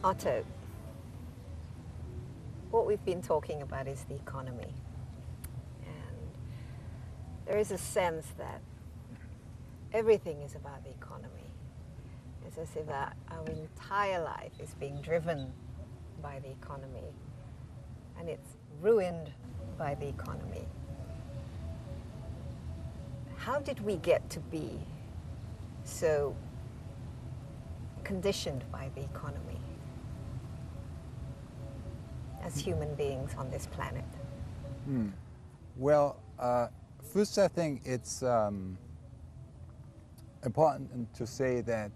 Otto, what we've been talking about is the economy. And there is a sense that everything is about the economy. It's as if that our entire life is being driven by the economy, and it's ruined by the economy. How did we get to be so conditioned by the economy as human beings on this planet? Well, first I think it's important to say that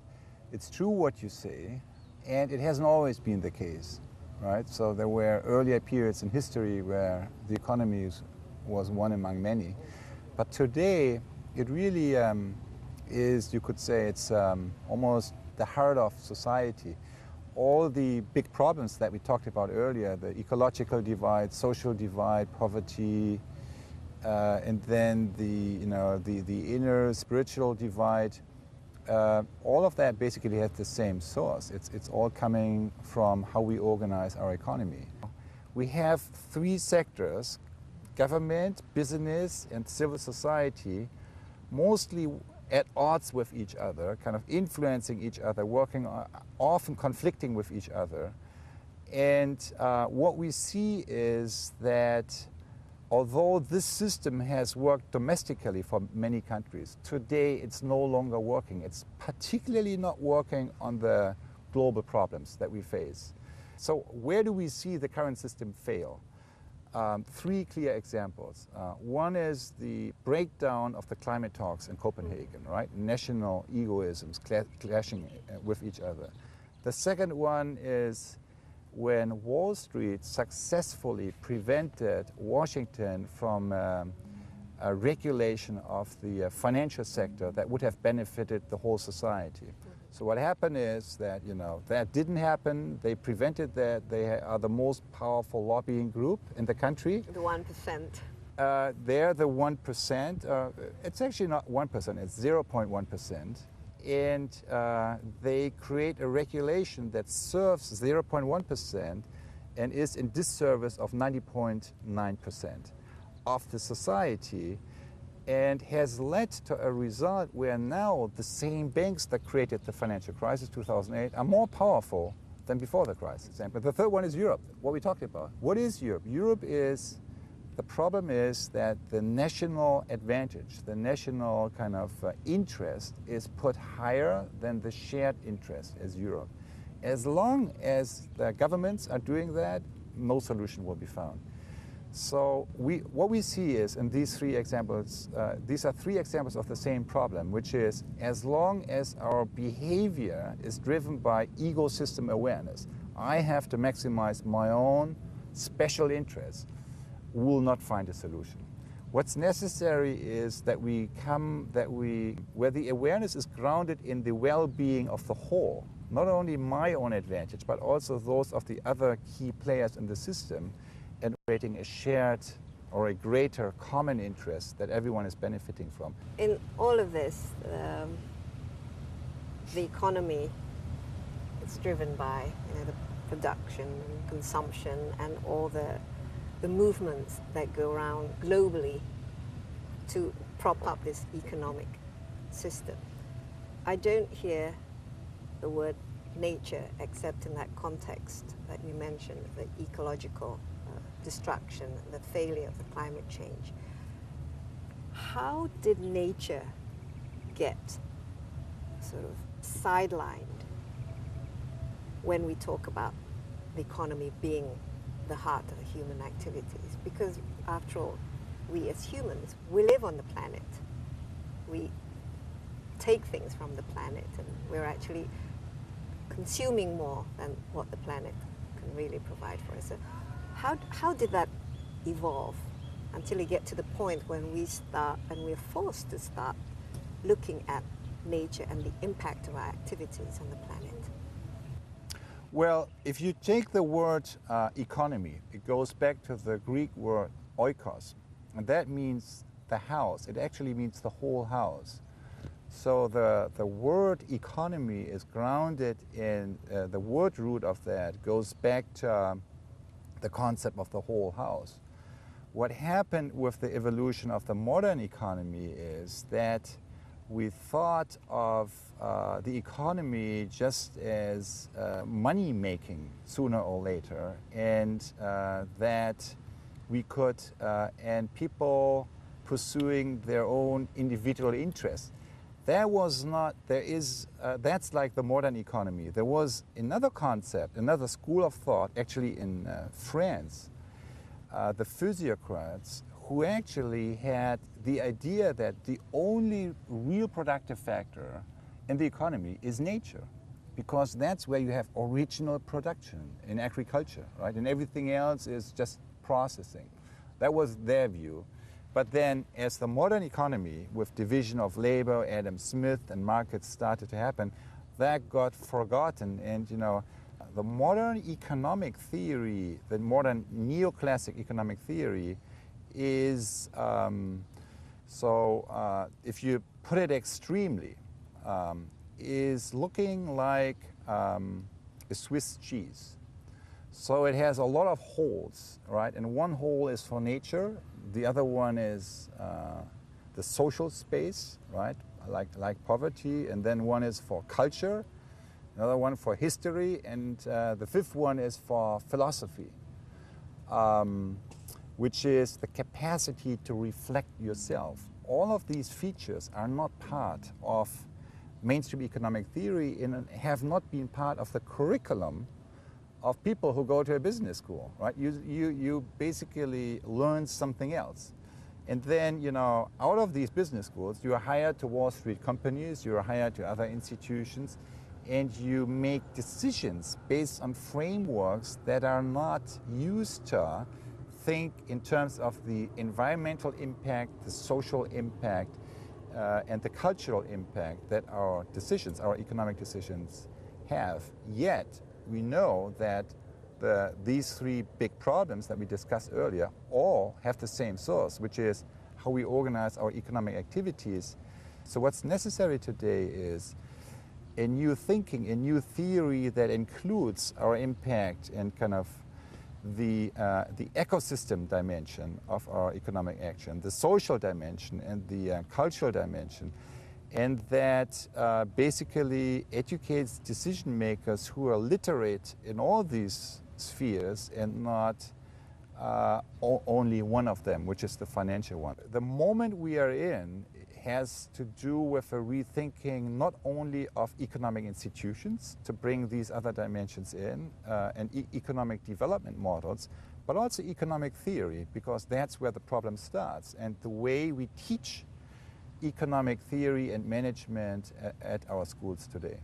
it's true what you say, and it hasn't always been the case, right? So there were earlier periods in history where the economy was one among many. But today, it really is, you could say, it's almost the heart of society. All the big problems that we talked about earlier, the ecological divide, social divide, poverty, and then the inner spiritual divide, all of that basically has the same source. It's all coming from how we organize our economy. We have three sectors: government, business, and civil society, mostly at odds with each other, kind of influencing each other, working, often conflicting with each other. And what we see is that although this system has worked domestically for many countries, today it's no longer working. It's particularly not working on the global problems that we face. So where do we see the current system fail? Three clear examples. One is the breakdown of the climate talks in Copenhagen, right? National egoisms clashing with each other. The second one is when Wall Street successfully prevented Washington from a regulation of the financial sector that would have benefited the whole society. So what happened is that, that didn't happen. They prevented that. They are the most powerful lobbying group in the country. The 1%. They're the 1%. It's actually not 1%, it's 0.1%. And they create a regulation that serves 0.1% and is in disservice of 90.9% of the society, and has led to a result where now the same banks that created the financial crisis 2008 are more powerful than before the crisis. But the third one is Europe, what we talked about. What is Europe? Europe is, the problem is that the national advantage, the national kind of interest is put higher than the shared interest as Europe. As long as the governments are doing that, no solution will be found. So what we see is, in these three examples, these are three examples of the same problem, which is as long as our behavior is driven by ecosystem awareness, I have to maximize my own special interests, we will not find a solution. What's necessary is that where the awareness is grounded in the well-being of the whole, not only my own advantage, but also those of the other key players in the system, and creating a shared or a greater common interest that everyone is benefiting from. In all of this, the economy is driven by the production and consumption and all the movements that go around globally to prop up this economic system. I don't hear the word nature except in that context that you mentioned, the ecological destruction, the failure of the climate change. How did nature get sort of sidelined when we talk about the economy being the heart of human activities? Because after all, we as humans, we live on the planet. We take things from the planet, and we're actually consuming more than what the planet can really provide for us. So how did that evolve until we get to the point when we start, and we're forced to start looking at nature and the impact of our activities on the planet? Well, if you take the word economy, it goes back to the Greek word oikos, and that means the house. It actually means the whole house. So the word economy is grounded in the word root of that goes back to the concept of the whole house. What happened with the evolution of the modern economy is that we thought of the economy just as money making sooner or later, and that we could, and people pursuing their own individual interests. That was not, there is, that's like the modern economy. There was another concept, another school of thought, actually in France, the physiocrats, who actually had the idea that the only real productive factor in the economy is nature, because that's where you have original production in agriculture, right? And everything else is just processing. That was their view. But then as the modern economy, with division of labor, Adam Smith, and markets started to happen, that got forgotten. And you know, the modern economic theory, the modern neoclassic economic theory is, if you put it extremely, is looking like a Swiss cheese. So it has a lot of holes, right? And one hole is for nature, the other one is the social space, right? Like poverty, and then one is for culture, another one for history, and the fifth one is for philosophy, which is the capacity to reflect yourself. All of these features are not part of mainstream economic theory and have not been part of the curriculum of people who go to a business school, right? You basically learn something else. And then, you know, out of these business schools, you are hired to Wall Street companies, you are hired to other institutions, and you make decisions based on frameworks that are not used to think in terms of the environmental impact, the social impact, and the cultural impact that our decisions, our economic decisions have. Yet, we know that these three big problems that we discussed earlier all have the same source, which is how we organize our economic activities. So what's necessary today is a new thinking, a new theory that includes our impact and kind of the ecosystem dimension of our economic action, the social dimension and the cultural dimension, and that basically educates decision makers who are literate in all these spheres and not only one of them, which is the financial one. The moment we are in has to do with a rethinking not only of economic institutions to bring these other dimensions in and economic development models, but also economic theory, because that's where the problem starts. And the way we teach economic theory and management at our schools today.